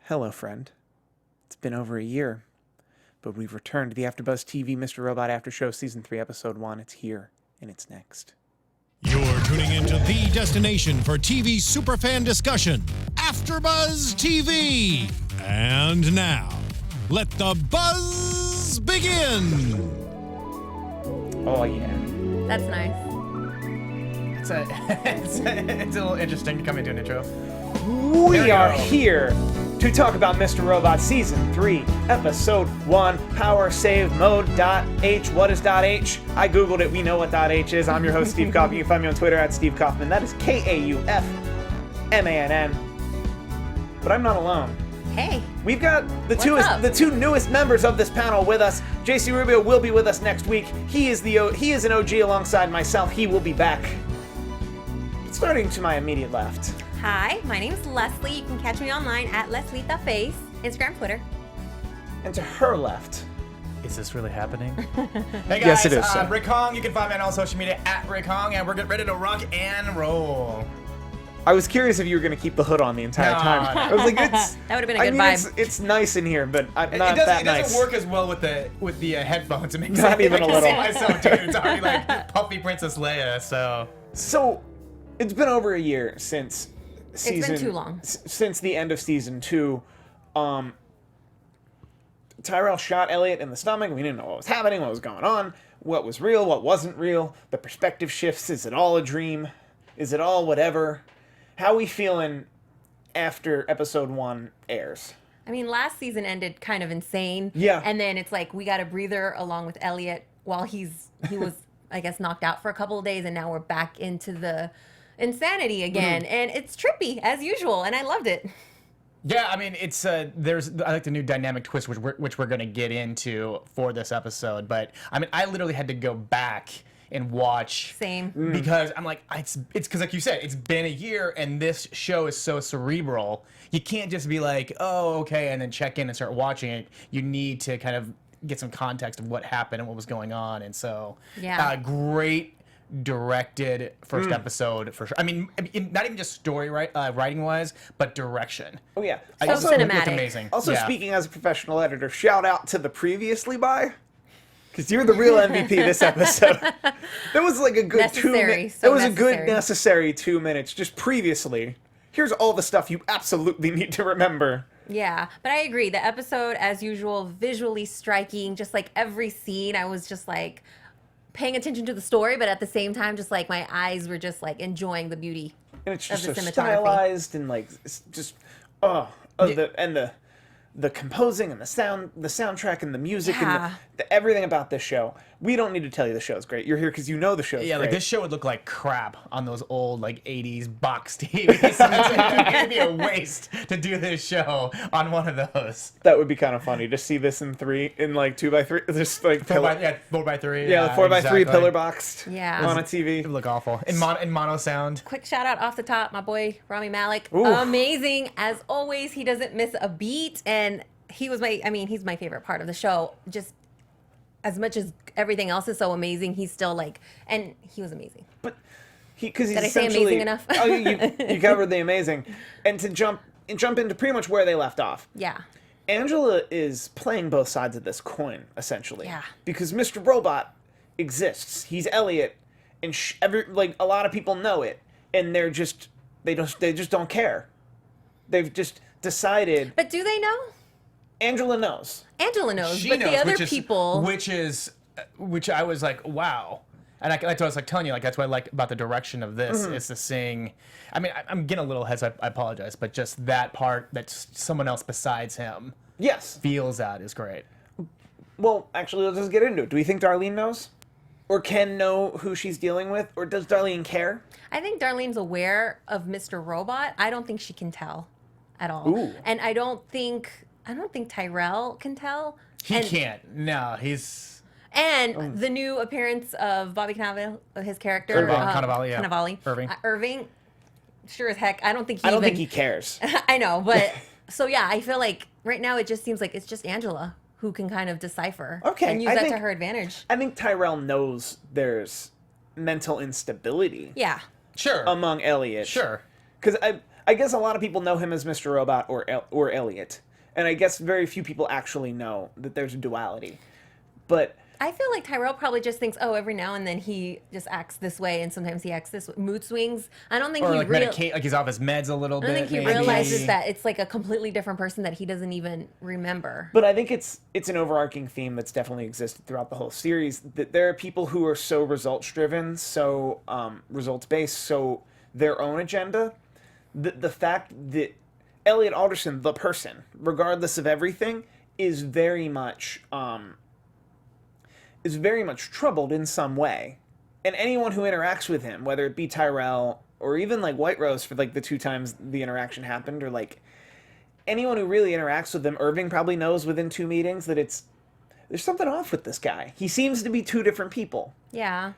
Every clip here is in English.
Hello, friend. It's been over a year, but we've returned to the AFTERBUZZ TV Mr. Robot After Show Season 3, Episode 1. It's here, and it's next. You're tuning into the destination for TV superfan discussion, AFTERBUZZ TV. And now, let the buzz begin. Oh, yeah. That's nice. It's a little interesting to come into an intro. We are here to talk about Mr. Robot Season 3, Episode 1, Power Save Mode.h. What is .h? I googled it. We know what .h is. I'm your host, Steve Kaufmann. You can find me on Twitter at Steve Kaufmann. That is Kaufmann. But I'm not alone. Hey. We've got the two newest members of this panel with us. JC Rubio will be with us next week. He is an OG alongside myself. He will be back. Starting to my immediate left. Hi, my name's Lesley. You can catch me online at Lesley the Face, Instagram, Twitter. And to her left. Is this really happening? Hey guys, Yes, it is, sir. Rick Hong. You can find me on all social media at Rick Hong, and we're getting ready to rock and roll. I was curious if you were going to keep the hood on the entire time. No. I was like, That would have been a good vibe. It's nice in here, but not It that doesn't nice. work as well with the headphones. It makes Not even a I little. can see myself, dude. It's already like Puffy Princess Leia. So, it's been over a year since season. It's been too long. Since the end of season 2. Tyrell shot Elliot in the stomach. We didn't know what was happening, what was going on, what was real, what wasn't real. The perspective shifts. Is it all a dream? Is it all whatever? How are we feeling after episode 1 airs? I mean, last season ended kind of insane. Yeah. And then it's like we got a breather along with Elliot while he was, I guess, knocked out for a couple of days, and now we're back into the insanity again. And it's trippy as usual, and I loved it. Yeah, I mean, it's I like the new dynamic twist, which we're gonna get into for this episode. But I mean, I literally had to go back and watch. Same. Because I'm like, it's because like you said, it's been a year, and this show is so cerebral. You can't just be like, oh, okay, and then check in and start watching it. You need to kind of get some context of what happened and what was going on. And so, Yeah. Great directed first episode for sure. I mean, not even just story writing wise, but direction. Oh, yeah. So Also, cinematic. It's amazing. Also, Yeah. speaking as a professional editor, shout out to the previously by, because you're the real MVP this episode. That was like a good Necessary, 2 minutes. so That was a good necessary. necessary 2 minutes. Just previously, here's all the stuff you absolutely need to remember. Yeah, but I agree. The episode, as usual, visually striking. Just like every scene, I was just like paying attention to the story, but at the same time, just like my eyes were just like enjoying the beauty. And it's just so Of the cinematography. stylized and like it's just the composing and the soundtrack and the music Yeah. and the everything about this show. We don't need to tell you the show's great. You're here because you know the show's Yeah, great. like this show would look like crap on those old like 80s box TVs. So it'd be a waste to do this show on one of those. That would be kind of funny to see this in like 2x3, just like 4x3. Yeah, the 4x3 exactly. pillar boxed Yeah. on a TV. It would look awful. In mono sound. Quick shout out off the top, my boy Rami Malek. Ooh. Amazing as always. He doesn't miss a beat, and he's my favorite part of the show. Just as much as everything else is so amazing, he's still like, and he was amazing. But because he's Did I say essentially amazing enough? Oh, you covered the amazing, and to jump into pretty much where they left off. Yeah. Angela is playing both sides of this coin essentially. Yeah. Because Mr. Robot exists. He's Elliot, and a lot of people know it, and they just don't care. They've just decided. But do they know? Angela knows. Angela knows, She but knows, the other people. which I was like, wow. And that's what I was like telling you, like that's what I like about the direction of this is to sing. I mean, I'm getting a little hesitant. I apologize, but just that part that someone else besides him Yes. feels out is great. Well, actually, let's just get into it. Do we think Darlene knows? Or can know who she's dealing with? Or does Darlene care? I think Darlene's aware of Mr. Robot. I don't think she can tell at all. Ooh. And I don't think Tyrell can tell. He can't. No, he's And the new appearance of Bobby Cannavale, his character, Cannavale, yeah. Cannavale, Irving. Irving, sure as heck. I don't think he cares. I know, but so yeah, I feel like right now it just seems like it's just Angela who can kind of decipher and use that to her advantage. I think Tyrell knows there's mental instability Yeah. sure among Elliot. Sure. Because I guess a lot of people know him as Mr. Robot or Elliot, and I guess very few people actually know that there's a duality. But I feel like Tyrell probably just thinks, oh, every now and then he just acts this way, and sometimes he acts this way. Mood swings. I don't think Or he like like he's off his meds a little I bit. don't think he maybe. realizes that it's like a completely different person that he doesn't even remember. But I think it's an overarching theme that's definitely existed throughout the whole series, that there are people who are so results driven, so results based, so their own agenda. The fact that Elliot Alderson, the person, regardless of everything, is very much troubled in some way. And anyone who interacts with him, whether it be Tyrell or even like White Rose for like the 2 times the interaction happened, or like anyone who really interacts with him, Irving probably knows within 2 meetings that there's something off with this guy. He seems to be 2 different people. Yeah.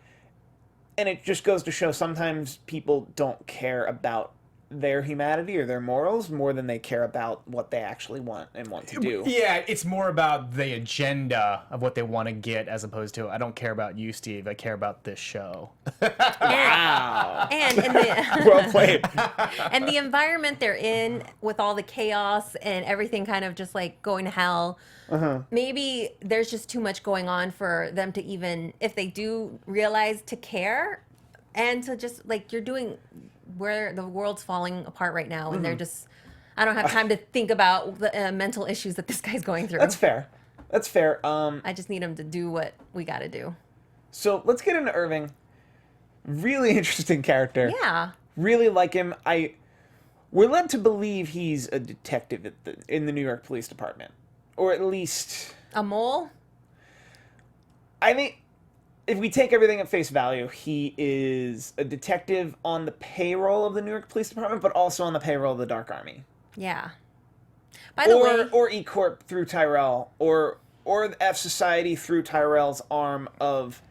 And it just goes to show sometimes people don't care about their humanity or their morals more than they care about what they actually want to do. Yeah, it's more about the agenda of what they want to get as opposed to, I don't care about you, Steve. I care about this show. Wow. And in the Well played. and the environment they're in with all the chaos and everything kind of just like going to hell. Maybe there's just too much going on for them to even, if they do realize, to care and to just like you're doing where the world's falling apart right now and they're just, I don't have time to think about the mental issues that this guy's going through. That's fair. I just need him to do what we got to do. So let's get into Irving. Really interesting character. Yeah. Really like him. We're led to believe he's a detective in the New York Police Department, or at least A mole? I think if we take everything at face value, he is a detective on the payroll of the New York Police Department, but also on the payroll of the Dark Army. Yeah. By the way, or E Corp through Tyrell, or the F Society through Tyrell's arm of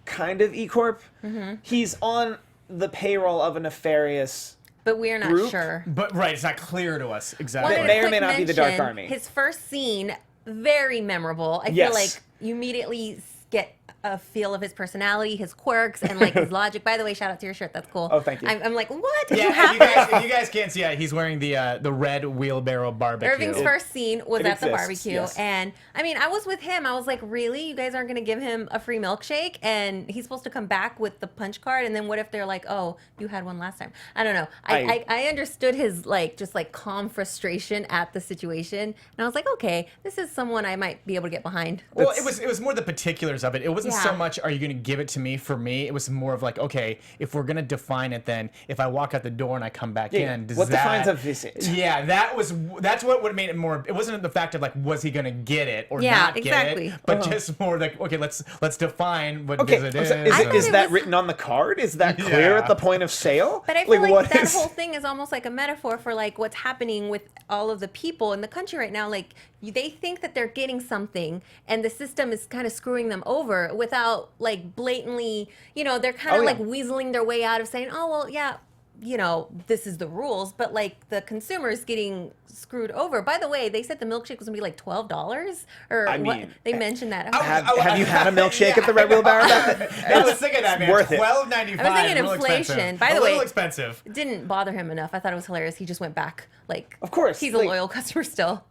kind of E Corp. He's on the payroll of a nefarious but we're not group? sure. But right, it's not clear to us exactly. Wanted may a or may quick not be the Dark mention, Army. His first scene, very memorable. I Yes. feel like you immediately get a feel of his personality, his quirks, and like his logic. By the way, shout out to your shirt. That's cool. Oh, thank you. I'm like, what? Did Yeah, you have if you guys can't see it, he's wearing the red wheelbarrow barbecue. Irving's first scene was It at the exists, barbecue, yes. and I mean, I was with him. I was like, really? You guys aren't going to give him a free milkshake? And he's supposed to come back with the punch card, and then what if they're like, oh, you had one last time? I don't know. I understood his like just like calm frustration at the situation, and I was like, okay, this is someone I might be able to get behind. Well, it was more the particulars of it. It wasn't so Yeah. much, are you going to give it to me for me? It was more of like, okay, if we're going to define it, then if I walk out the door and I come back in, does what that... defines a visit? Yeah, that's what would have made it more... It wasn't the fact of like, was he going to get it or Yeah, not get exactly. it, but just more like, okay, let's define what Okay, visit is. so I thought is it that was- written on the card? Is that clear Yeah. at the point of sale? But I feel like what that is- whole thing is almost like a metaphor for like what's happening with all of the people in the country right now. Like they think that they're getting something, and the system is kind of screwing them over without like blatantly. They're kind of yeah. like weaseling their way out of saying, "Oh well, yeah, this is the rules." But like the consumer is getting screwed over. By the way, they said the milkshake was gonna be like $12, or I what? mean, They mentioned that. Have you had a milkshake at the Red Wheelbarrow? I was thinking that, man. worth it. $12.95. I was thinking real inflation. Expensive. By the a way- little expensive. It didn't bother him enough. I thought it was hilarious. He just went back. Like, Of course, he's a like- loyal customer still.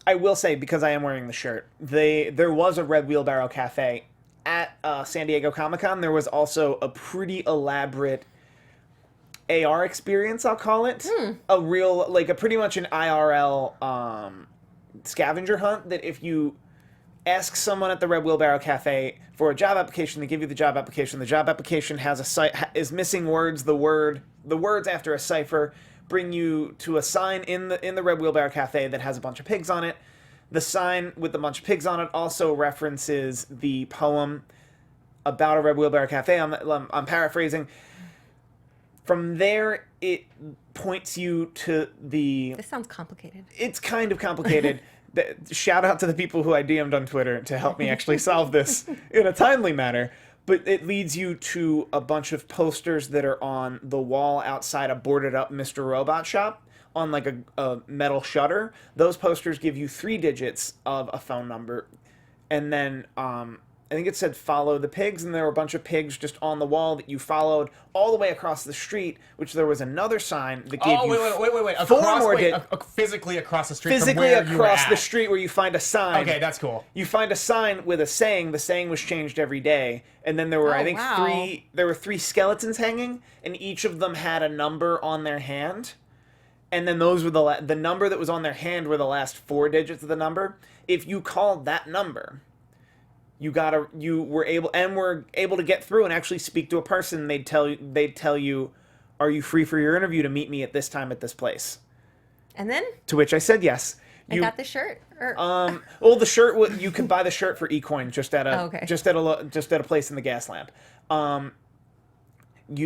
I will say, because I am wearing the shirt, there was a Red Wheelbarrow Cafe at San Diego Comic-Con. There was also a pretty elaborate AR experience, I'll call it. A real, like a pretty much an IRL scavenger hunt, that if you ask someone at the Red Wheelbarrow Cafe for a job application, they give you the job application. The job application has is missing words. The words after a cipher bring you to a sign in the Red Wheelbarrow Cafe that has a bunch of pigs on it. The sign with a bunch of pigs on it also references the poem about a Red Wheelbarrow Cafe. I'm paraphrasing. From there, it points you to the... This sounds complicated. It's kind of complicated. Shout out to the people who I DM'd on Twitter to help me actually solve this in a timely manner. But it leads you to a bunch of posters that are on the wall outside a boarded up Mr. Robot shop on like a metal shutter. Those posters give you 3 digits of a phone number, and then I think it said follow the pigs, and there were a bunch of pigs just on the wall that you followed all the way across the street, which there was another sign that gave you wait. Physically across the street physically from where you were across the at. street where you find a sign. Okay, that's cool. You find a sign with a saying. The saying was changed every day, and then there were I think wow. three skeletons hanging, and each of them had a number on their hand. And then those were the number that was on their hand were the last 4 digits of the number. If you called that number, you were able to get through and actually speak to a person. They'd tell you, "Are you free for your interview to meet me at this time at this place?" And then To which I said yes. I got the shirt. Well, the shirt you could buy the shirt for eCoin just at a okay. just at a place in the gas lamp.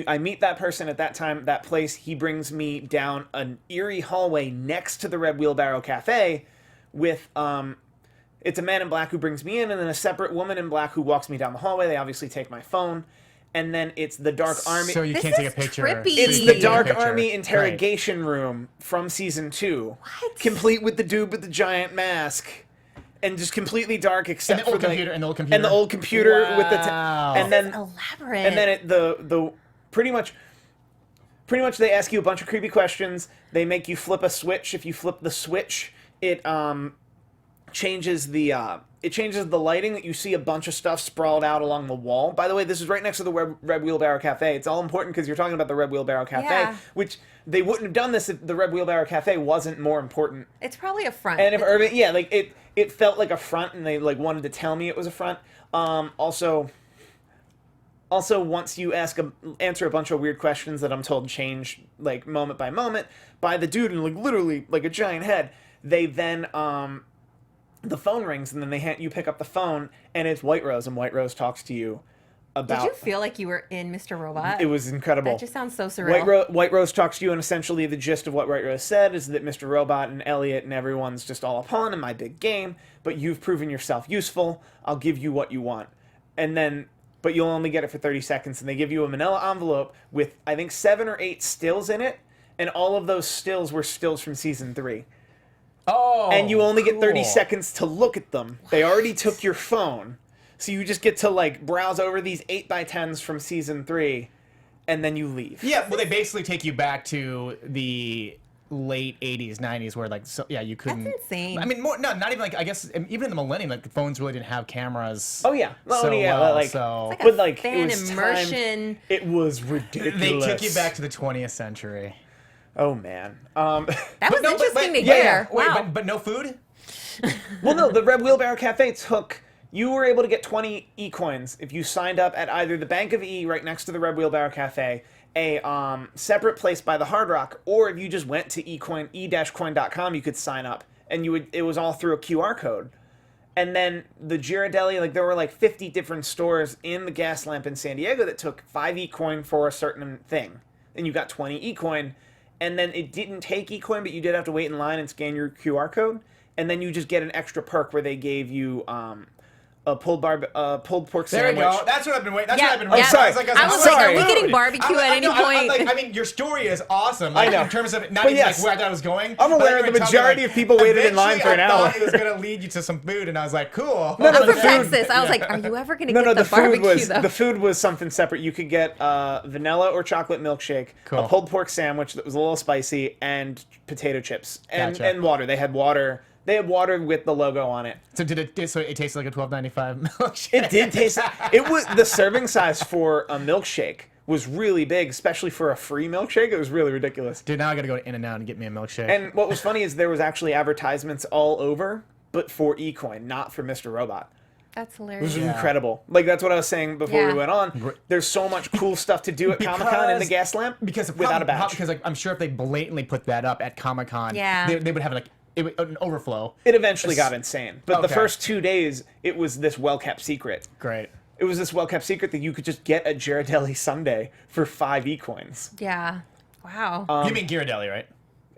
I meet that person at that time, that place. He brings me down an eerie hallway next to the Red Wheelbarrow Cafe with, it's a man in black who brings me in, and then a separate woman in black who walks me down the hallway. They obviously take my phone. And then it's the Dark Army. So you This can't take a is picture. trippy. So It's you the can't take a Dark picture. Army Right. interrogation room from season 2. What? Complete with the dude with the giant mask. And just completely dark except And the old for computer, like, and the old computer. And the old computer with the Wow. and then Elaborate. and then the pretty much they ask you a bunch of creepy questions. They make you flip a switch. If you flip the switch, it changes the lighting that you see a bunch of stuff sprawled out along the wall. By the way, this is right next to the Red Wheelbarrow Cafe. It's all important because you're talking about the Red Wheelbarrow Cafe, Yeah. which they wouldn't have done this if the Red Wheelbarrow Cafe wasn't more important. It's probably a front. And if Urban, yeah, like it felt like a front, and they like wanted to tell me it was a front. Also, once you answer a bunch of weird questions that I'm told change like moment by moment by the dude and like literally like a giant head, they then the phone rings, and then you pick up the phone, and it's White Rose, and White Rose talks to you about. Did you feel like you were in Mr. Robot? It was incredible. That just sounds so surreal. White Rose talks to you, and essentially the gist of what White Rose said is that Mr. Robot and Elliot and everyone's just all a pawn in my big game, but you've proven yourself useful. I'll give you what you want. But you'll only get it for 30 seconds, and they give you a manila envelope with, I think, 7 or 8 stills in it, and all of those stills were stills from season 3. Oh, And you only get 30 cool. seconds to look at them. They already took your phone, so you just get to, like, browse over these 8x10s from season 3, and then you leave. Yeah, well, they basically take you back to the late 80s, 90s, where like, you couldn't. That's insane. I mean, not even like, I guess even in the millennium, like the phones really didn't have cameras. Oh yeah, so yeah, well, like, so It's but a like fan it was immersion. It was ridiculous. they took you back to the 20th century. Oh man. That was But no, interesting to yeah, hear. Wait, Wow. but no food? Well, no, the Red Wheelbarrow Cafe took. You were able to get 20 e-coins if you signed up at either the Bank of E right next to the Red Wheelbarrow Cafe, a separate place by the Hard Rock, or if you just went to e-coin.com, you could sign up, and it was all through a QR code. And then the Ghirardelli, like there were like 50 different stores in the gas lamp in San Diego that took 5 e-coin for a certain thing, and you got 20 e-coin, and then it didn't take e-coin, but you did have to wait in line and scan your QR code, and then you just get an extra perk where they gave you a pulled pork There sandwich. you go. That's what I've been waiting. That's Yeah, what I've been yeah. waiting. sorry. I was sorry. like, are we Dude. getting barbecue at any point? I mean, your story is awesome. Like, I know. In terms of not But even yes, like where I thought I was going. I'm but aware you the were telling me, majority of people waited in line for an eventually hour. I thought it was going to lead you to some food, and I was like, cool. No, I'm the from food- Texas. I was like, are you ever going to No, get no, the the food barbecue, was though? the food was something separate. You could get vanilla or chocolate milkshake, Cool. a pulled pork sandwich that was a little spicy, and potato chips and Gotcha. and water. They had water. They had water with the logo on it. So so it tasted like a $12.95 milkshake. It did taste. It was the serving size for a milkshake was really big, especially for a free milkshake. It was really ridiculous. Dude, now I got to go to In-N-Out and get me a milkshake. And what was funny is there was actually advertisements all over, but for eCoin, not for Mr. Robot. That's It hilarious. was Yeah. incredible. Like that's what I was saying before we Yeah. went on. There's so much cool stuff to do at Comic-Con in the gas lamp because without a badge. Because like, I'm sure if they blatantly put that up at Comic-Con, Yeah. they would have like an overflow. It eventually got insane. But the Okay. first 2 days, it was this well-kept secret. Great. It was this well-kept secret that you could just get a Ghirardelli sundae for 5 e-coins. Yeah. Wow. You mean Ghirardelli, right?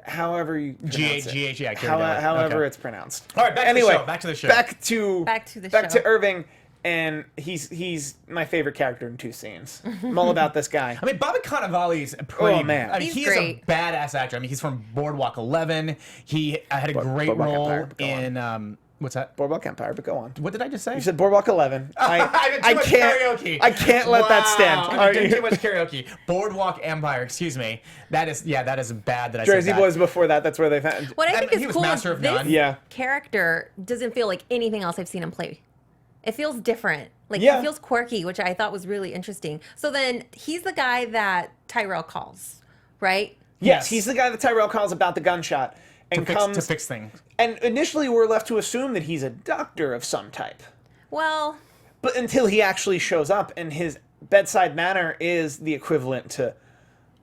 However you pronounce it. G-H, yeah, Ghirardelli. However Okay. it's pronounced. All right, back to the anyway, show, back to the show. Back to Back to Irving, and he's my favorite character in 2 scenes. I'm all about this guy. I mean, Bobby Cannavale's pretty. Oh, man. I mean, He's he great. is a badass actor. I mean, he's from Boardwalk 11. He had a great Boardwalk role Empire, go in What's that? Boardwalk Empire, but go on. What did I just say? You said Boardwalk 11. I did too much karaoke. I can't let that stand. I did too much karaoke. Boardwalk Empire, excuse me. That is bad that I Jersey said that. Boys before that, that's where they found. What I think he is was cool Master is of this None. Yeah. character doesn't feel like anything else I've seen him play. It feels different. Like, Yeah. he feels quirky, which I thought was really interesting. So then he's the guy that Tyrell calls, right? Yes, he's the guy that Tyrell calls about the gunshot and to fix things. And initially, we're left to assume that he's a doctor of some type. Well, But until he actually shows up, and his bedside manner is the equivalent to,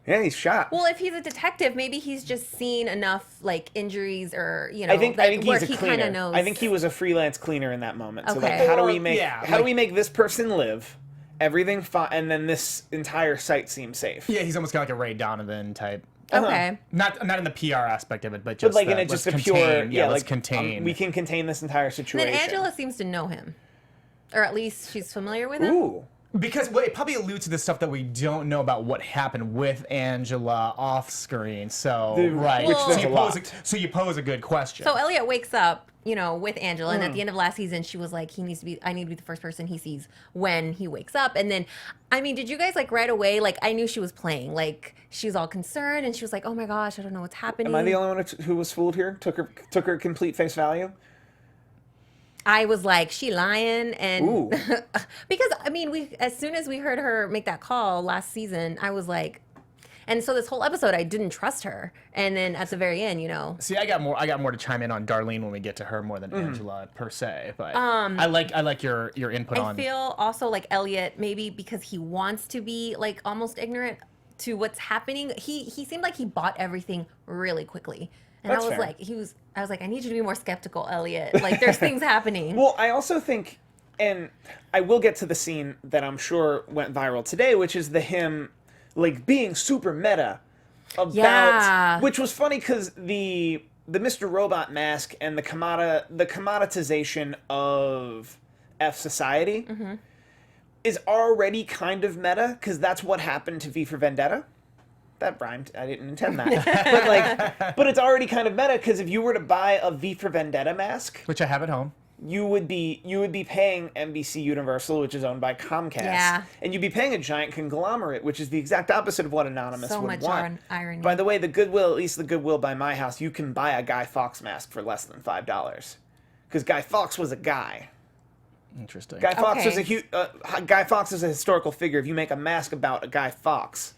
yeah, he's shot. well, if he's a detective, maybe he's just seen enough like injuries or I think where he's a he cleaner. kind of knows. I think he was a freelance cleaner in that moment. So like, Okay. how do Or, we make yeah, how do like- we make this person live? Everything fine, and then this entire site seems safe. Yeah, he's almost got like a Ray Donovan type. Okay. Not in the PR aspect of it, but But just like in let's just a contain, pure, yeah, let's like contain. we can contain this entire And situation. then Angela seems to know him, or at least she's familiar with him. Ooh. Because well, it probably alludes to the stuff that we don't know about what happened with Angela off screen. So right, which Well- there's a lot. so you pose a good question. So Elliot wakes up, with Angela, and at the end of last season, she was like, I need to be the first person he sees when he wakes up. And then, I mean, did you guys like right away? Like, I knew she was playing. Like, she was all concerned, and she was like, "Oh my gosh, I don't know what's happening." Am I the only one who was fooled here? Took her complete face value? I was like, she lying, and Ooh. because I mean, as soon as we heard her make that call last season, I was like, and so this whole episode, I didn't trust her, and then at the very end, See, I got more to chime in on Darlene when we get to her more than Mm-hmm. Angela per se. But I like your input I on. feel also like Elliot, maybe because he wants to be like almost ignorant to what's happening. He seemed like he bought everything really quickly. And That's I was fair. like, I need you to be more skeptical, Elliot. Like, there's things happening. Well, I also think, and I will get to the scene that I'm sure went viral today, which is him like being super meta about, Yeah. which was funny because the Mr. Robot mask and the commoditization of F society is already kind of meta because that's what happened to V for Vendetta. That rhymed. I didn't intend that. but it's already kind of meta because if you were to buy a V for Vendetta mask, which I have at home. you would be paying NBC Universal, which is owned by Comcast, Yeah. and you'd be paying a giant conglomerate, which is the exact opposite of what Anonymous So would much want. irony. By the way, the Goodwill, at least the Goodwill by my house, you can buy a Guy Fawkes mask for less than $5 because Guy Fawkes was a guy. Interesting. Guy Fawkes was Okay. Guy Fawkes is a historical figure. If you make a mask about a Guy Fawkes,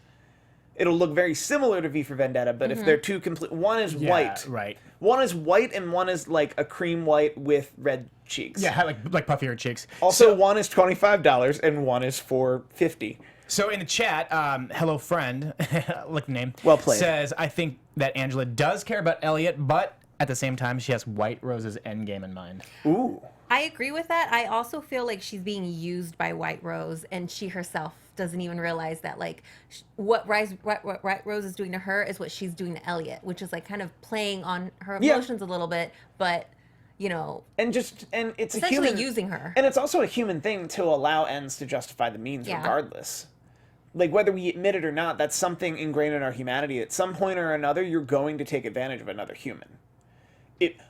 it'll look very similar to V for Vendetta, but if they're two complete, one is white, right. One is white, and one is like a cream white with red cheeks. Yeah, like puffier cheeks. Also, one is $25 and one is $4.50. So in the chat, hello friend, like the name, Well played. says, I think that Angela does care about Elliot, but at the same time, she has White Rose's endgame in mind. Ooh. I agree with that. I also feel like she's being used by White Rose, and she herself doesn't even realize that, like, what White Rose is doing to her is what she's doing to Elliot, which is like kind of playing on her Yeah. emotions a little bit, but And it's a essentially human, using her. and it's also a human thing to allow ends to justify the means, Yeah. regardless. Like whether we admit it or not, that's something ingrained in our humanity. At some point or another, you're going to take advantage of another human.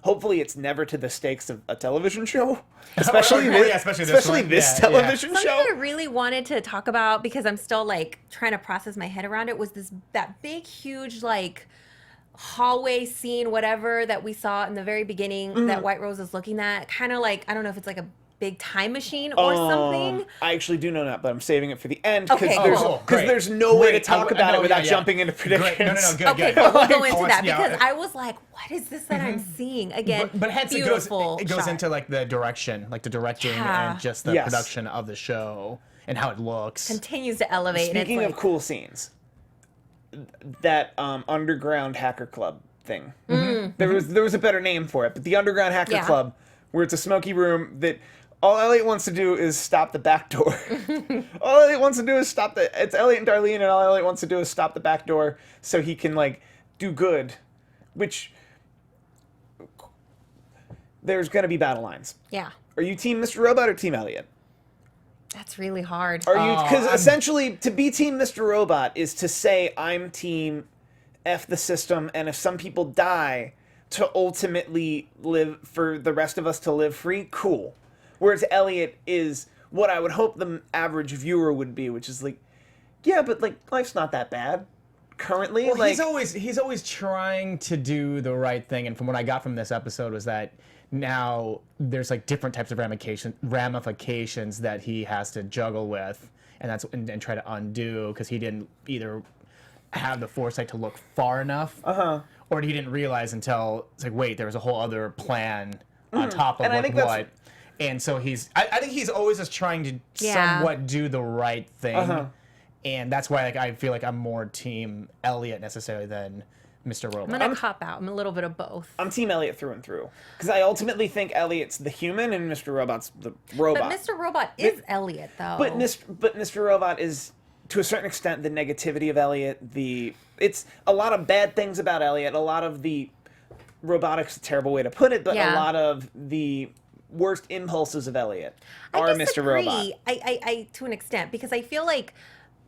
Hopefully it's never to the stakes of a television show, especially Oh, yeah, especially this one. this Yeah, television Something show. I really wanted to talk about, because I'm still like trying to process my head around it, was that big, huge, like, hallway scene, whatever, that we saw in the very beginning that White Rose is looking at. Kind of like, I don't know if it's like a big time machine or something. I actually do know that, but I'm saving it for the end because Okay, there's cool. because there's no way to Great. talk about it without jumping into Great. predictions. No, good. Okay, good. cool. We'll go into Oh, that yeah. because I was like, what is this that I'm seeing? Again, But hence beautiful it goes shot. into like the direction, like the directing Yeah. and just the Yes. production of the show and how it looks. Continues to elevate. Speaking and of it's like, cool scenes, that underground hacker club thing. There was a better name for it, but the underground hacker Yeah. club, where it's a smoky room that all Elliot wants to do is stop the back door. All Elliot wants to do is it's Elliot and Darlene, and all Elliot wants to do is stop the back door so he can like do good, which there's gonna be battle lines. yeah, Are you team Mr. Robot or team Elliot? that's really hard. Are you because I'm- essentially to be team Mr. Robot is to say I'm team F the system, and if some people die, to ultimately live, for the rest of us to live free, cool. Whereas Elliot is what I would hope the average viewer would be, which is like, yeah, but like life's not that bad currently. Well, like he's always trying to do the right thing, and from what I got from this episode was that now there's like different types of ramifications that he has to juggle with, and try to undo because he didn't either have the foresight to look far enough, or he didn't realize until it's like, wait, there was a whole other plan on top of And I think what. And so I think he's always just trying to somewhat do the right thing. And that's why I feel like I'm more team Elliot necessarily than Mr. Robot. I'm gonna cop out. I'm a little bit of both. I'm team Elliot through and through. Because I ultimately think Elliot's the human and Mr. Robot's the robot. But Mr. Robot is Elliot, though. But Mr. Robot is, to a certain extent, the negativity of Elliot. It's a lot of bad things about Elliot. A lot of the robotics, a terrible way to put it, but a lot of the worst impulses of Elliot are Mr. Robot. I to an extent, because I feel like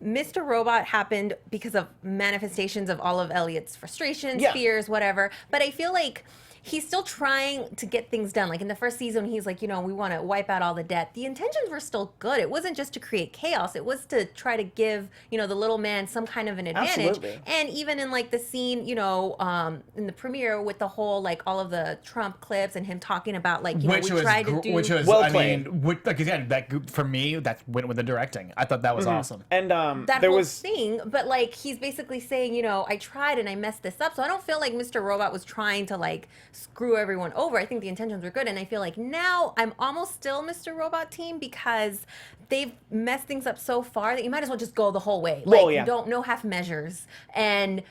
Mr. Robot happened because of manifestations of all of Elliot's frustrations, fears, whatever. But I feel like he's still trying to get things done. Like in the first season, he's like, we want to wipe out all the debt. The intentions were still good. It wasn't just to create chaos. It was to try to give, the little man some kind of an advantage. Absolutely. And even in like the scene, in the premiere with the whole, like all of the Trump clips and him talking about like, we tried to do. Which was, well played. Like again, for me, that went with the directing. I thought that was awesome. And that there whole was thing, but like he's basically saying, I tried and I messed this up. So I don't feel like Mr. Robot was trying to like screw everyone over. I think the intentions were good, and I feel like now I'm almost still Mr. Robot team because they've messed things up so far that you might as well just go the whole way. Like no half measures, and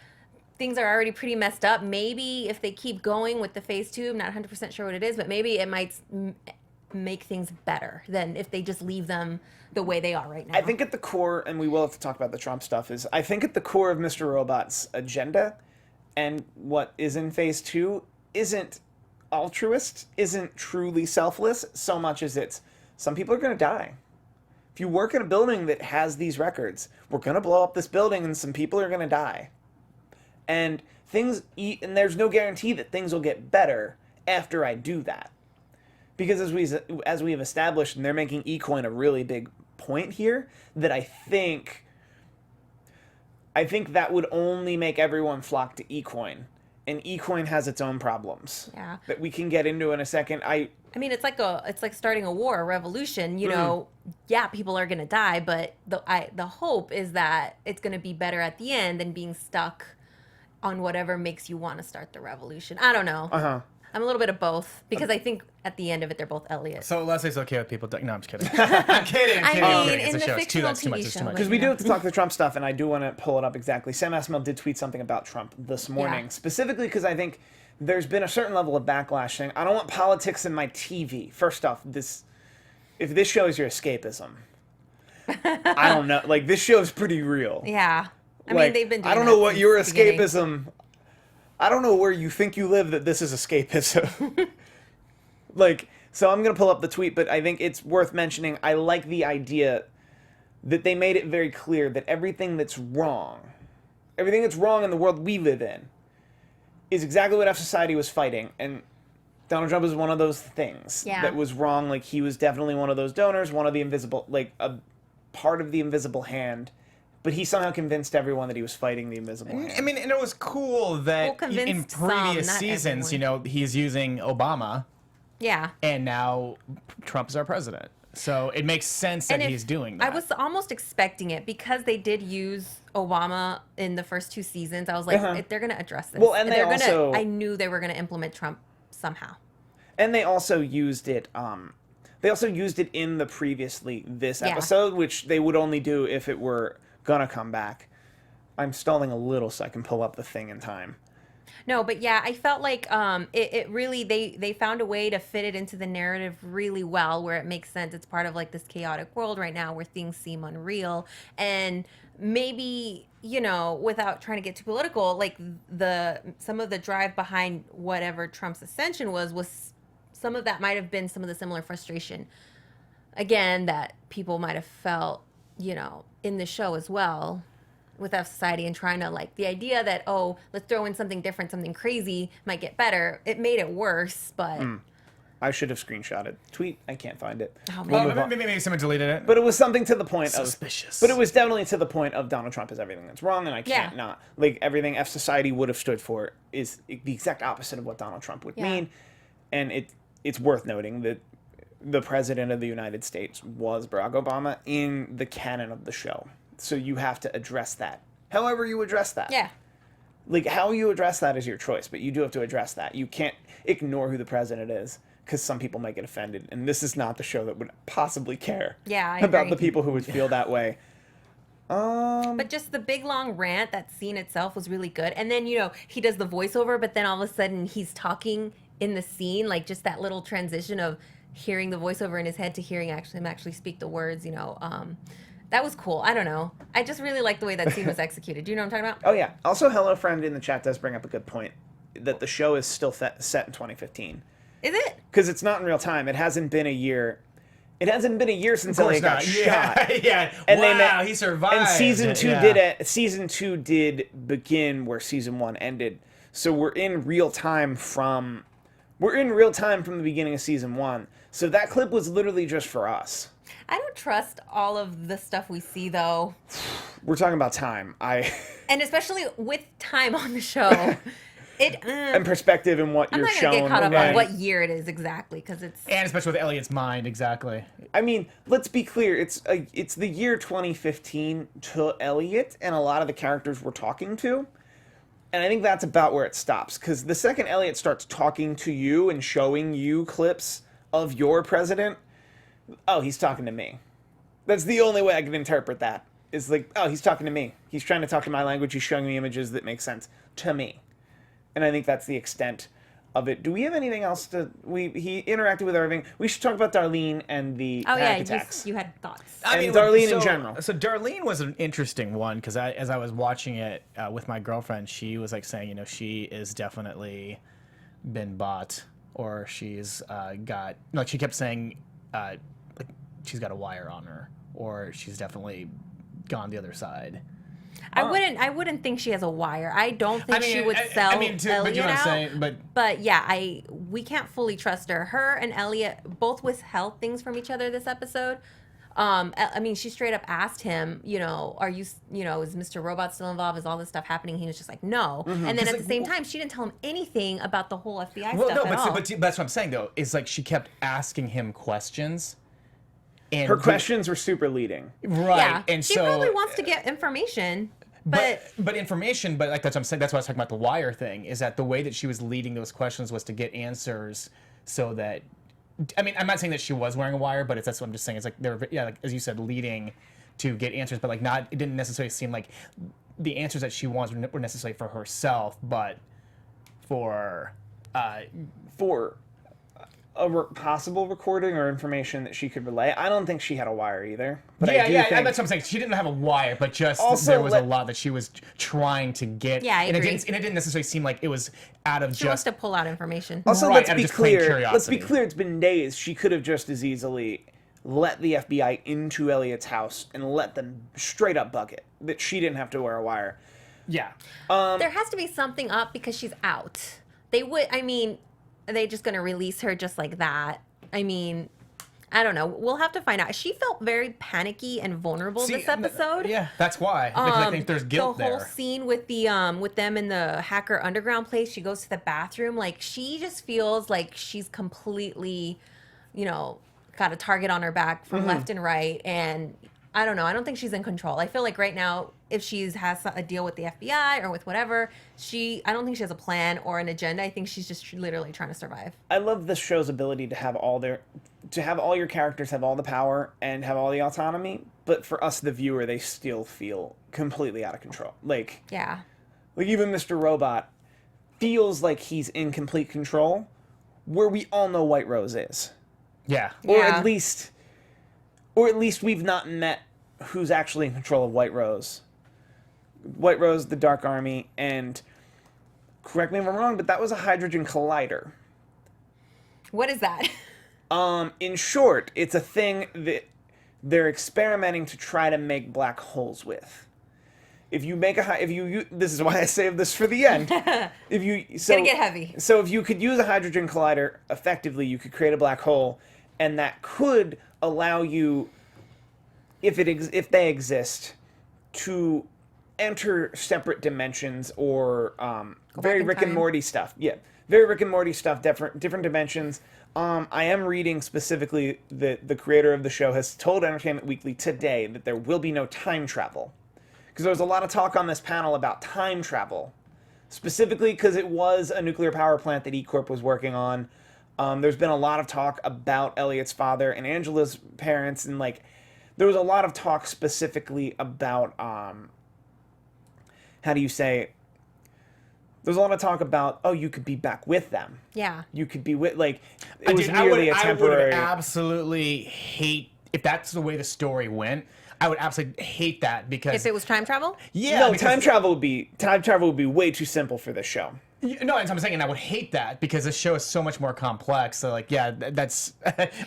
things are already pretty messed up. Maybe if they keep going with the phase 2, I'm not 100% sure what it is, but maybe it might make things better than if they just leave them the way they are right now. I think at the core, and we will have to talk about the Trump stuff, is I think at the core of Mr. Robot's agenda and what is in phase 2 isn't altruist, isn't truly selfless, so much as it's some people are going to die. If you work in a building that has these records, we're going to blow up this building and some people are going to die. And and there's no guarantee that things will get better after I do that. Because as we have established, and they're making eCoin a really big point here, that I think that would only make everyone flock to eCoin. And eCoin has its own problems that we can get into in a second. I mean, it's like starting a war, a revolution. People are gonna die, but the hope is that it's gonna be better at the end than being stuck on whatever makes you want to start the revolution. I don't know. I'm a little bit of both because I think at the end of it they're both Elliot. So Leslie's okay with people. No, I'm just kidding. I'm kidding. I mean, in the fictional TV show. Because we do have to talk the Trump stuff, and I do want to pull it up exactly. Sam Asmail did tweet something about Trump this morning, specifically because I think there's been a certain level of backlash saying, I don't want politics in my TV. First off, if this show is your escapism, I don't know. Like, this show is pretty real. Yeah. I mean, they've been doing I don't know what your escapism... I don't know where you think you live that this is escapism. So I'm going to pull up the tweet, but I think it's worth mentioning. I like the idea that they made it very clear that everything that's wrong in the world we live in, is exactly what our society was fighting. And Donald Trump is one of those things that was wrong. Like, he was definitely one of those donors, one of the invisible, like, a part of the invisible hand. But he somehow convinced everyone that he was fighting the invisible hand. I mean, and it was cool that in previous seasons, he's using Obama. Yeah. And now Trump is our president. So it makes sense that he's doing that. I was almost expecting it because they did use Obama in the first 2 seasons. I was like, they're going to address this. Well, and I knew they were going to implement Trump somehow. And they also used it. They also used it in the this episode, which they would only do if it were gonna come back. I'm stalling a little so I can pull up the thing in time. No, but yeah, I felt like it really they found a way to fit it into the narrative really well, where it makes sense. It's part of like this chaotic world right now where things seem unreal, and maybe without trying to get too political, like some of the drive behind whatever Trump's ascension was some of that might have been some of the similar frustration, again, that people might have felt in the show as well. with F Society and trying to like the idea that, oh, let's throw in something different, something crazy might get better. It made it worse, but I should have screenshotted. Tweet, I can't find it. oh, We'll man. move on. Maybe someone deleted it. But it was something to the point Suspicious. But it was definitely to the point of Donald Trump is everything that's wrong, and I can't Yeah. not. Like, everything F Society would have stood for is the exact opposite of what Donald Trump would Yeah. mean. And it's worth noting that the president of the United States was Barack Obama in the canon of the show. So you have to address that. However you address that. Yeah. Like, how you address that is your choice, but you do have to address that. You can't ignore who the president is, because some people might get offended, and this is not the show that would possibly care Yeah, I about agree. the people who would feel that way. But just the big long rant, that scene itself was really good. And then, he does the voiceover, but then all of a sudden he's talking in the scene, like just that little transition of hearing the voiceover in his head to hearing him actually speak the words, that was cool. I don't know. I just really like the way that scene was executed. Do you know what I'm talking about? Oh, yeah. Also, Hello Friend in the chat does bring up a good point, that the show is still set in 2015. Is it? Because it's not in real time. It hasn't been a year. It hasn't been a year since Elliot got shot. Yeah. And wow, he survived. And season two Yeah. Season 2 did begin where season 1 ended. So we're in real time from the beginning of season 1. So that clip was literally just for us. I don't trust all of the stuff we see, though. We're talking about time. And especially with time on the show. And perspective and what I'm you're not going shown. to get caught up on and- what year it is exactly, because it's... And especially with Elliot's mind, exactly. I mean, let's be clear. It's the year 2015 to Elliot and a lot of the characters we're talking to. And I think that's about where it stops. Because the second Elliot starts talking to you and showing you clips of your president, oh, he's talking to me. That's the only way I can interpret that. Is like, oh, he's talking to me. He's trying to talk in my language. He's showing me images that make sense to me. And I think that's the extent of it. Do we have anything else to... He interacted with everything. We should talk about Darlene and the Oh, yeah, panic attacks. you had thoughts. And Darlene in general. So Darlene was an interesting one because as I was watching it with my girlfriend, she was like saying, she is definitely been bought, or she's got... Like, she kept saying, like, she's got a wire on her, or she's definitely gone the other side. I wouldn't think she has a wire. I don't think she would sell but Elliot you know what I'm out. saying? But yeah, we can't fully trust her. Her and Elliot both withheld things from each other this episode. I mean, she straight up asked him, are you, is Mr. Robot still involved? Is all this stuff happening? He was just like, no. Mm-hmm. And then at the same time, she didn't tell him anything about the whole FBI Well, stuff no, at all. but that's what I'm saying though. Is like she kept asking him questions. And Her questions were super leading. right? Yeah, And she so probably wants to get information. But information, but like that's what I'm saying. That's why I was talking about the wire thing. Is that the way that she was leading those questions was to get answers, so that, I mean, I'm not saying that she was wearing a wire, but that's what I'm just saying. It's like they were, like as you said, leading to get answers, but like not. It didn't necessarily seem like the answers that she wants were necessarily for herself, but for a possible recording or information that she could relay. I don't think she had a wire either. But yeah, I do yeah, think... that's what I'm saying. She didn't have a wire, but just Also, there was a lot that she was trying to get. Yeah, I and agree. It didn't necessarily seem like it was out of she wants just. to pull out information. Also, Right, let's out of be just plain clear. Let's be curiosity. clear. It's been days. She could have just as easily let the FBI into Elliot's house and let them straight up bug it. That she didn't have to wear a wire. Yeah. There has to be something up because she's out. Are they just going to release her just like that? I mean, I don't know. We'll have to find out. She felt very panicky and vulnerable this episode. Yeah, that's why. Because I think there's guilt the whole there. scene with with them in the hacker underground place, she goes to the bathroom, like she just feels like she's completely, got a target on her back from left and right, and I don't know. I don't think she's in control. I feel like right now, if she has a deal with the FBI or with whatever, I don't think she has a plan or an agenda. I think she's just literally trying to survive. I love the show's ability to have all your characters have all the power and have all the autonomy, but for us, the viewer, they still feel completely out of control. Like even Mr. Robot feels like he's in complete control, where we all know White Rose is. Yeah. Or Yeah. at least we've not met who's actually in control of White Rose. White Rose, the Dark Army, and correct me if I'm wrong, but that was a hydrogen collider. What is that? In short, it's a thing that they're experimenting to try to make black holes with. if you make this is why I saved this for the end. If you Gonna get heavy. So if you could use a hydrogen collider effectively, you could create a black hole, and that could allow you, if they exist, to enter separate dimensions or very Rick and Morty stuff. Yeah, very Rick and Morty stuff. Different dimensions. I am reading specifically that the creator of the show has told Entertainment Weekly today that there will be no time travel. Because there was a lot of talk on this panel about time travel. Specifically because it was a nuclear power plant that E-Corp was working on. There's been a lot of talk about Elliot's father and Angela's parents. And, like, there was a lot of talk specifically about, how do you say... There's a lot of talk about, oh, you could be back with them. Yeah. You could be with, like, it was merely a temporary... I would absolutely hate, if that's the way the story went, I would absolutely hate that because... If it was time travel? Yeah, no, time travel would be way too simple for this show. No, I'm saying I would hate that because this show is so much more complex. So, like, yeah, that's...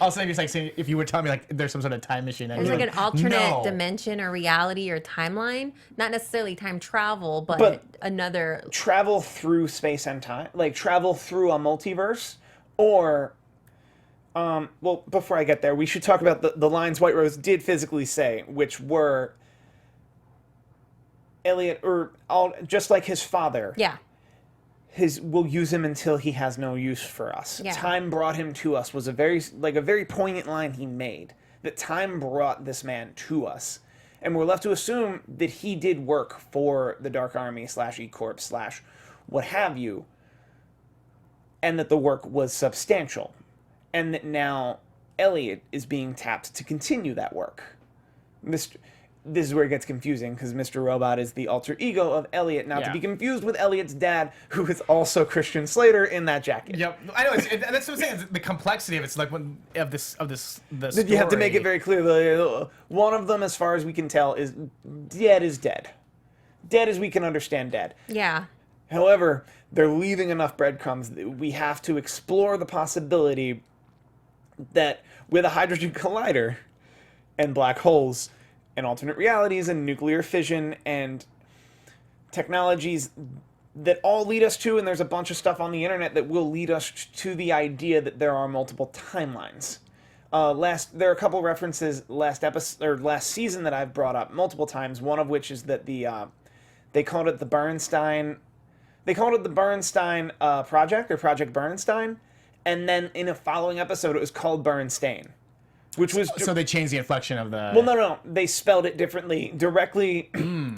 also, if you're saying, if you would tell me, like, there's some sort of time machine... There's, like, an alternate dimension or reality or timeline. Not necessarily time travel, but another... Travel through space and time. Like, travel through a multiverse. Or... well, before I get there, we should talk about the lines White Rose did physically say, which were... Elliot, just like his father... Yeah. We'll use him until he has no use for us. Yeah. Time brought him to us was a very poignant line he made. That time brought this man to us. And we're left to assume that he did work for the Dark Army / E-Corp / what have you. And that the work was substantial. And that now Elliot is being tapped to continue that work. This is where it gets confusing, because Mr. Robot is the alter ego of Elliot, not to be confused with Elliot's dad, who is also Christian Slater in that jacket. Yep, I know. That's what I'm saying. The complexity of it's like the story. You have to make it very clear. One of them, as far as we can tell, is dead. Dead as we can understand dead. Yeah. However, they're leaving enough breadcrumbs that we have to explore the possibility that with a hydrogen collider and black holes and alternate realities and nuclear fission and technologies that all lead us to, and there's a bunch of stuff on the internet that will lead us to the idea that there are multiple timelines. There are a couple references last season that I've brought up multiple times. One of which is that they called it the Bernstein. They called it the Bernstein Project or Project Bernstein, and then in a following episode it was called Bernstein. Which was so they changed the inflection of the... Well, no. They spelled it differently. Directly referencing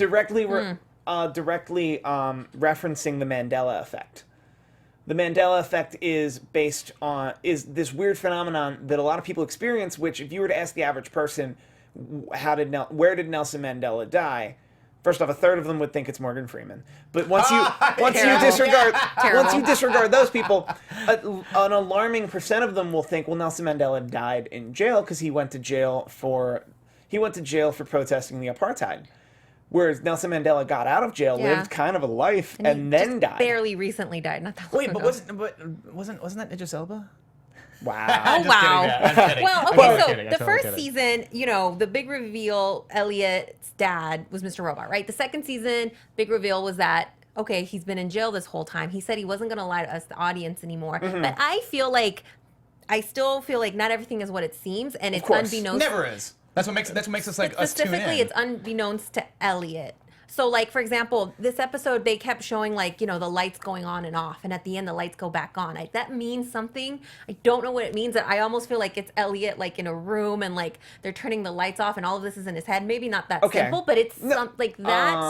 the Mandela effect. The Mandela effect is this weird phenomenon that a lot of people experience, which if you were to ask the average person, where did Nelson Mandela die? First off, a third of them would think it's Morgan Freeman. But once you disregard those people, an alarming percent of them will think, well, Nelson Mandela died in jail because he went to jail for protesting the apartheid. Whereas Nelson Mandela got out of jail, lived kind of a life, and then died. Barely recently died, not that long ago. Wasn't that Idris Elba? Wow. Oh, wow. Well, okay, so the first kidding. season, the big reveal, Elliot's dad was Mr. Robot, right? The second season, big reveal was that, okay, he's been in jail this whole time. He said he wasn't going to lie to us, the audience, anymore. Mm-hmm. But I still feel like not everything is what it seems, and it's unbeknownst. Never is. That's what makes us like us tune in. Specifically, it's unbeknownst to Elliot. So, like, for example, this episode, they kept showing, like, the lights going on and off. And at the end, the lights go back on. that means something. I don't know what it means. I almost feel like it's Elliot, like, in a room and, like, they're turning the lights off and all of this is in his head. Maybe not that simple, but it's that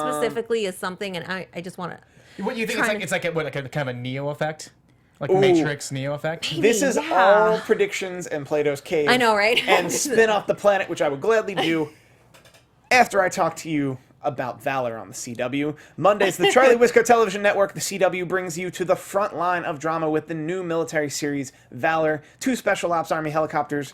specifically is something. And I just want to... What, you think it's like a kind of a Neo effect? Like Matrix Neo effect? Maybe, this is all predictions and Plato's Cave. I know, right? And Spin Off the Planet, which I would gladly do after I talk to you about Valor on the CW. Mondays, the Charlie Wisco Television Network, the CW, brings you to the front line of drama with the new military series, Valor. 2 Special Ops Army helicopters,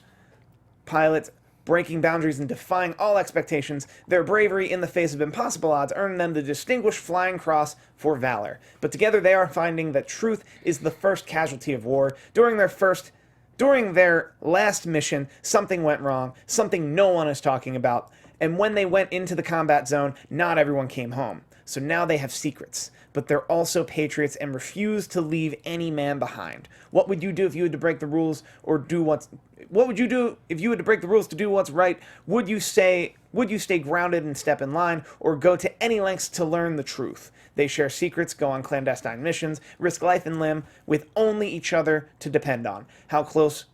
pilots, breaking boundaries and defying all expectations. Their bravery in the face of impossible odds earned them the Distinguished Flying Cross for Valor. But together they are finding that truth is the first casualty of war. During their last mission, something went wrong, something no one is talking about, And when they went into the combat zone, not everyone came home. So now they have secrets. But they're also patriots and refuse to leave any man behind. What would you do if you had to break the rules or do what's... What would you do if you had to break the rules to do what's right? Would you stay grounded and step in line, or go to any lengths to learn the truth? They share secrets, go on clandestine missions, risk life and limb with only each other to depend on. How close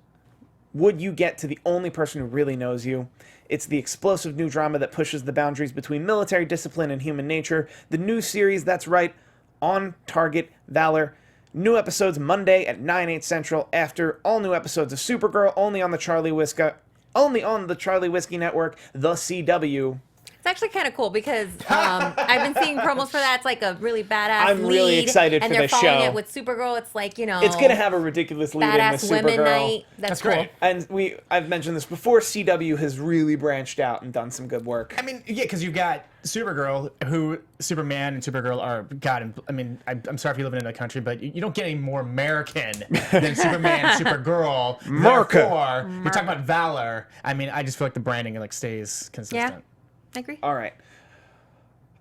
would you get to the only person who really knows you? It's the explosive new drama that pushes the boundaries between military discipline and human nature. The new series, that's right, On Target Valor. New episodes Monday at 9/8 Central. After all new episodes of Supergirl, only on the Charlie Whiskey Network, the CW. It's actually kind of cool because I've been seeing promos for that. It's like a really badass I'm lead, really excited and for they're this following show. it with Supergirl. It's like, you know, It's gonna have a ridiculous lead in with badass women Supergirl. night. That's cool. great. And I've mentioned this before. CW has really branched out and done some good work. I mean, yeah, because you've got Supergirl, who Superman and Supergirl are. God, I mean, I'm sorry if you live in another country, but you don't get any more American than Superman and Supergirl. America. Therefore, you're talking about valor. I mean, I just feel like the branding like stays consistent. Yeah, I agree. All right.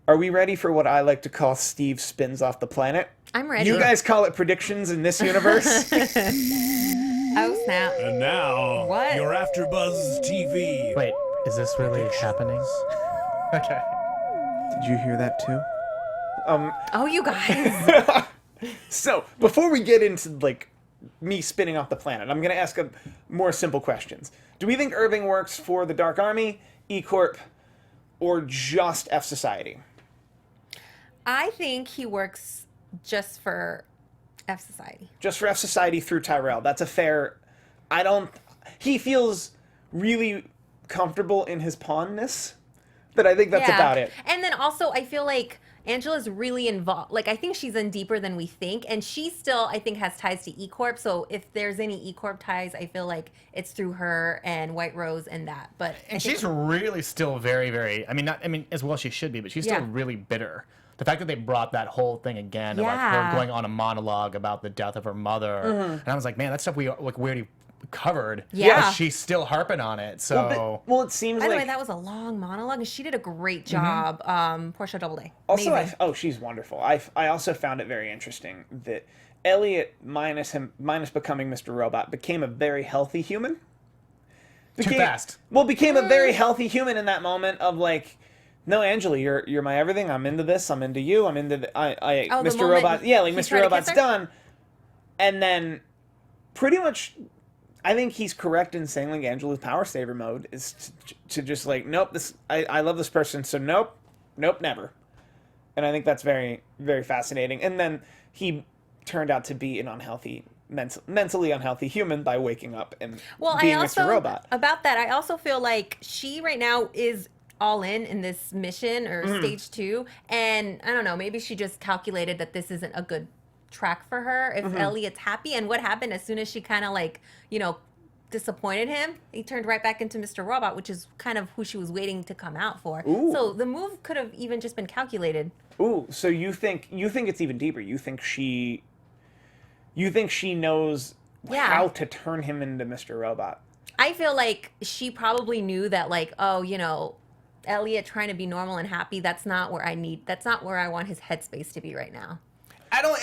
Are we ready for what I like to call Steve spins off the planet? I'm ready. You guys call it predictions in this universe? Oh, snap. And now, What? your AfterBuzz TV. Wait, is this really happening? Okay. Did you hear that too? Oh, you guys. So, before we get into, like, me spinning off the planet, I'm going to ask a more simple questions. Do we think Irving works for the Dark Army, E-Corp, or just F Society? I think he works just for F Society. Just for F Society through Tyrell. That's a fair... He feels really comfortable in his pawnness, but I think that's about it. And then also, I feel like Angela's really involved. Like, I think she's in deeper than we think. And she still, I think, has ties to E-Corp. So if there's any E-Corp ties, I feel like it's through her and White Rose and that. But And she's really still very, very. I mean, as well as she should be, but she's still really bitter. The fact that they brought that whole thing again, of like her going on a monologue about the death of her mother, and I was like, man, that stuff we already covered. Yeah. But she's still harping on it. So Well, it seems by the like... way, that was a long monologue, and she did a great job. Portia Doubleday. Also, Amazing. she's wonderful. I also found it very interesting that Elliot, minus becoming Mr. Robot, became a very healthy human. too fast. Well, became a very healthy human in that moment of like, no, Angela, you're my everything. I'm into this. I'm into you. I'm into the Mr. moment Robot. Yeah, like he Mr. tried to Robot's kiss her? done, and then pretty much. I think he's correct in saying like Angela's power saver mode is to just like, nope, I love this person, so nope, never. And I think that's very, very fascinating. And then he turned out to be an unhealthy, mentally unhealthy human by waking up and being Mr. Robot. About that, I also feel like she right now is all in this mission or stage 2. And I don't know, maybe she just calculated that this isn't a good track for her if Elliot's happy. And what happened as soon as she kind of like, you know, disappointed him, he turned right back into Mr. Robot, which is kind of who she was waiting to come out for. Ooh. So the move could have even just been calculated. Ooh, so you think it's even deeper. You think she knows how to turn him into Mr. Robot. I feel like she probably knew that, like, oh, you know, Elliot trying to be normal and happy, that's not where I want his headspace to be right now. I don't,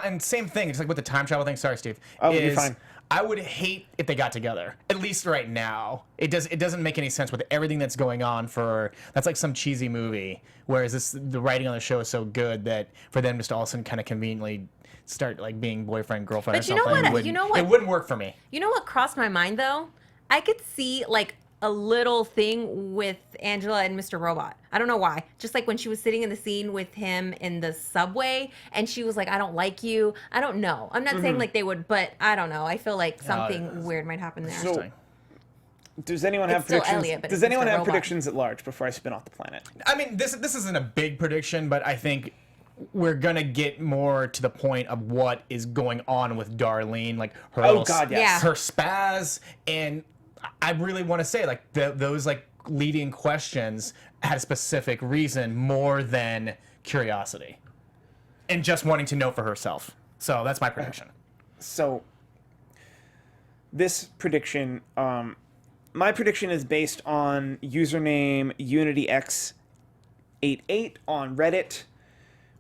and same thing. It's like with the time travel thing. Sorry, Steve. Oh, you're fine. I would hate if they got together. At least right now, it doesn't make any sense with everything that's going on. That's like some cheesy movie. Whereas the writing on the show is so good that for them just to all of a sudden kind of conveniently start like being boyfriend girlfriend But or something. you know what? It wouldn't work for me. You know what crossed my mind though? I could see like a little thing with Angela and Mr. Robot. I don't know why. Just like when she was sitting in the scene with him in the subway and she was like, I don't like you. I don't know. I'm not saying like they would, but I don't know. I feel like something weird might happen there. So, does anyone have still predictions? Elliot, but Does it's anyone Mr. have Robot. predictions at large before I spin off the planet? I mean, this isn't a big prediction, but I think we're gonna get more to the point of what is going on with Darlene, like her Oh God, yes. her spaz, and I really want to say like those like leading questions had a specific reason more than curiosity and just wanting to know for herself. So that's my prediction. So this prediction my prediction is based on username UnityX88 on Reddit,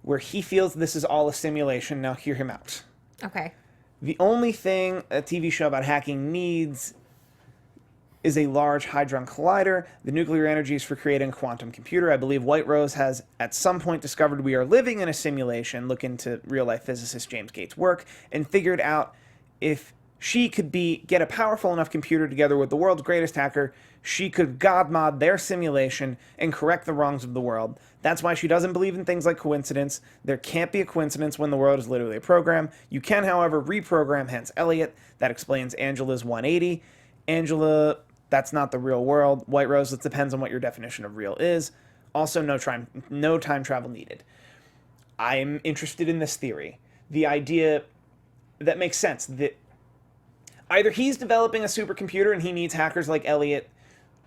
where he feels this is all a simulation. Now hear him out. Okay. The only thing a TV show about hacking needs is a large hadron collider, the nuclear energies for creating a quantum computer. I believe White Rose has at some point discovered we are living in a simulation, look into real-life physicist James Gates' work, and figured out if she could get a powerful enough computer together with the world's greatest hacker, she could god mod their simulation and correct the wrongs of the world. That's why she doesn't believe in things like coincidence. There can't be a coincidence when the world is literally a program. You can, however, reprogram, hence Elliot. That explains Angela's 180. Angela, that's not the real world. White Rose, it depends on what your definition of real is. Also, no time travel needed. I'm interested in this theory. The idea that makes sense, that either he's developing a supercomputer and he needs hackers like Elliot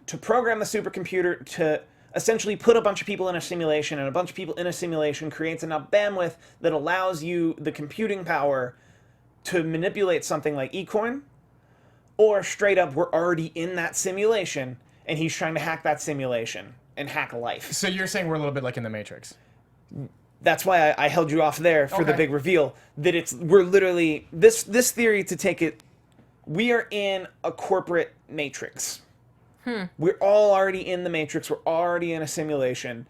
to program the supercomputer to essentially put a bunch of people in a simulation, and a bunch of people in a simulation creates enough bandwidth that allows you the computing power to manipulate something like eCoin, or straight up we're already in that simulation and he's trying to hack that simulation and hack life. So you're saying we're a little bit like in the Matrix. That's why I held you off there for the big reveal, that we're literally this theory, to take it, we are in a corporate matrix. We're all already in the matrix. We're already in a simulation.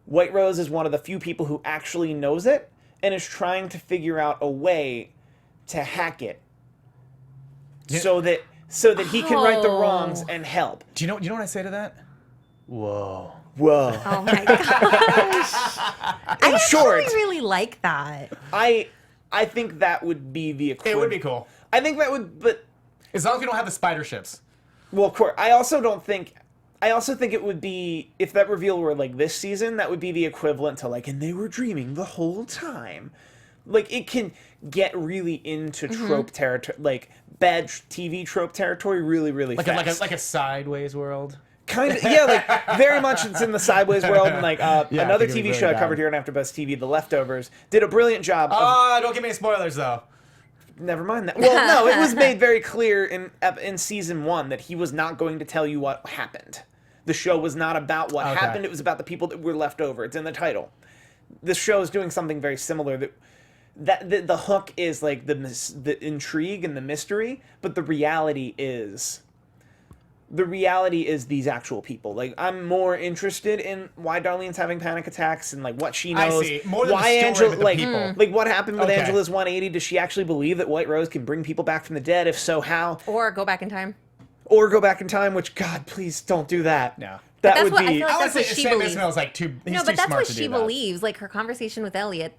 White Rose is one of the few people who actually knows it and is trying to figure out a way to hack it, so that he can right the wrongs and help. Do you know what I say to that? Whoa. Oh my gosh. I short, actually really like that. I think that would be the equivalent. It would be cool. I think that would, but As long as we don't have the spider ships. well, of course. I also think it would be, if that reveal were like this season, that would be the equivalent to like, and they were dreaming the whole time. Like, it can get really into trope territory, like bad TV trope territory, really, really fast. Like a sideways world. Kind of, yeah, like very much it's in the sideways world. And like another think it'd be TV show really I covered bad. here on AfterBuzz TV, The Leftovers, did a brilliant job. Don't give me any spoilers though. Never mind that. Well, no, it was made very clear in season 1 that he was not going to tell you what happened. The show was not about what happened. It was about the people that were left over. It's in the title. This show is doing something very similar. That the hook is like the intrigue and the mystery, but the reality is these actual people. Like, I'm more interested in why Darlene's having panic attacks and like what she knows. I see. More than why the story, Angela, but the like, people. like what happened with Okay. Angela's 180? Does she actually believe that White Rose can bring people back from the dead? If so, how? Or go back in time. Or go back in time? Which, God, please don't do that. No. That That's would what I be. feel like. I would That's say what she Sam believes. Ismail's like too. He's No, too but that's smart what to she do that. believes. Like her conversation with Elliot.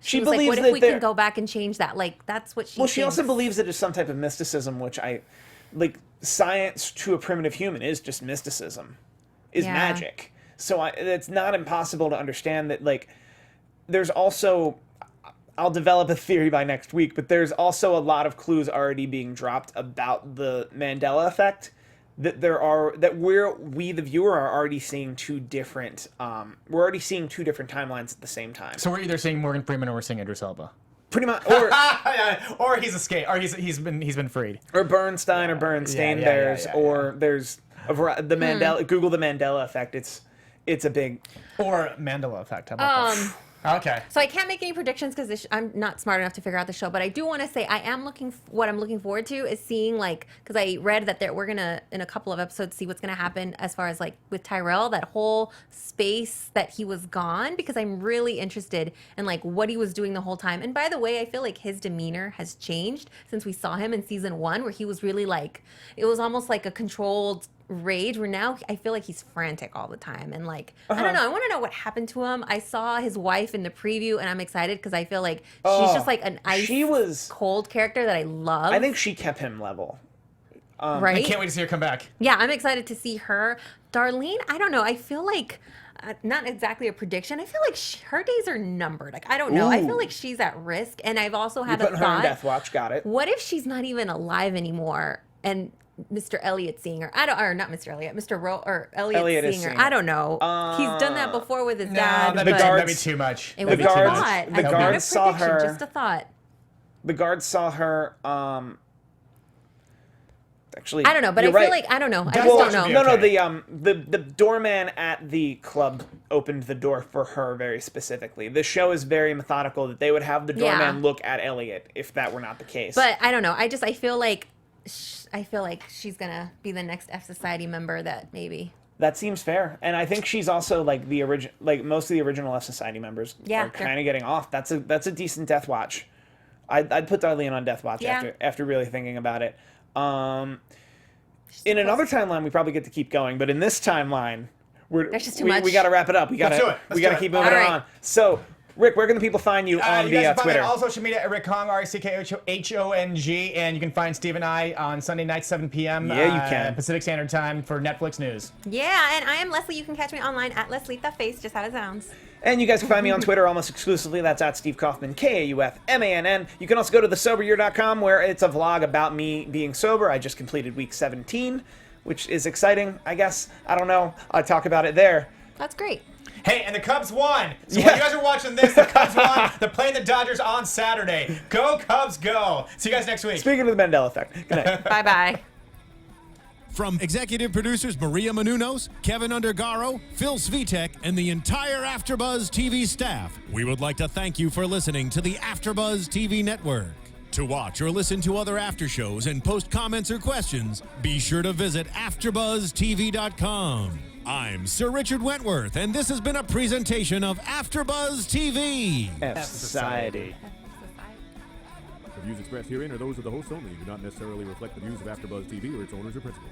She was believes like, what that if we can go back and change that? Like, that's what she Well, she also thinks. believes it is some type of mysticism, which like science to a primitive human is just mysticism, is Yeah. magic. So it's not impossible to understand that, like, there's also, I'll develop a theory by next week, but there's also a lot of clues already being dropped about the Mandela effect, that we the viewer are already seeing two different timelines at the same time. So we're either seeing Morgan Freeman or we're seeing Idris Elba. Pretty much, Or he's escaped, or he's been freed. or Bernstein or Bernstein. There's the Mandela. Google the Mandela effect. It's a big. Or Mandela effect. How about that? Okay. So I can't make any predictions because I'm not smart enough to figure out the show. But I do want to say what I'm looking forward to is seeing, like, because I read that we're gonna in a couple of episodes see what's gonna happen as far as like with Tyrell, that whole space that he was gone, because I'm really interested in like what he was doing the whole time. And by the way, I feel like his demeanor has changed since we saw him in season 1, where he was really like, it was almost like a controlled rage, where now I feel like he's frantic all the time, and like I don't know, I want to know what happened to him. I saw his wife in the preview and I'm excited because I feel like she's just like an ice cold character that I love. I think she kept him level. Right? I can't wait to see her come back. Yeah, I'm excited to see her. Darlene, I don't know, I feel like not exactly a prediction. I feel like her days are numbered. Like, I don't know. I feel like she's at risk, and I've also had You're a putting her on thought. Death Watch. Got it. What if she's not even alive anymore and Mr. Elliot seeing her? Not Mr. Elliot, Elliot is seeing her. seeing I her. don't know. He's done that before with his No, dad. that'd but be too much. it That'd was be a too thought. much. the Not guards a saw prediction, her- just a thought. The guards saw her. Actually, I don't know, but I you're feel right. like I don't know. I Death just Watch don't would know. be No, okay. no, the doorman at the club opened the door for her very specifically. The show is very methodical that they would have the doorman Yeah. look at Elliot if that were not the case. But I don't know. I feel like she's gonna be the next F Society member that maybe. that seems fair, and I think she's also like the original, like most of the original F Society members Yeah, are they're- kind of getting off. That's a decent Death Watch. I'd put Darlene on Death Watch Yeah. after really thinking about it. In another timeline, we probably get to keep going, but in this timeline, There's just too we much. got to wrap it up. We got Let's do to it. Let's we got to do it. keep moving All right. on. So, Rick, where can the people find you on You the guys can find me Twitter? on all social media at Rick Hong, RickHong, and you can find Steve and I on Sunday nights, 7 p.m. Yeah, you can. Pacific Standard Time for Netflix news. Yeah, and I am Lesley. You can catch me online at Lesley the Face, just how it sounds. And you guys can find me on Twitter almost exclusively. That's at Steve Kaufmann, Kaufmann. You can also go to thesoberyear.com where it's a vlog about me being sober. I just completed week 17, which is exciting, I guess. I don't know. I'll talk about it there. That's great. Hey, and the Cubs won. So Yeah. when you guys are watching this, the Cubs won. They're playing the Dodgers on Saturday. Go Cubs, go. See you guys next week. Speaking of the Mandela effect. Good night. Bye bye. From executive producers Maria Menounos, Kevin Undergaro, Phil Svitek, and the entire AfterBuzz TV staff, we would like to thank you for listening to the AfterBuzz TV network. To watch or listen to other after shows and post comments or questions, be sure to visit AfterBuzzTV.com. I'm Sir Richard Wentworth, and this has been a presentation of AfterBuzz TV. F Society. The views expressed herein are those of the hosts only and do not necessarily reflect the views of AfterBuzz TV or its owners or principals.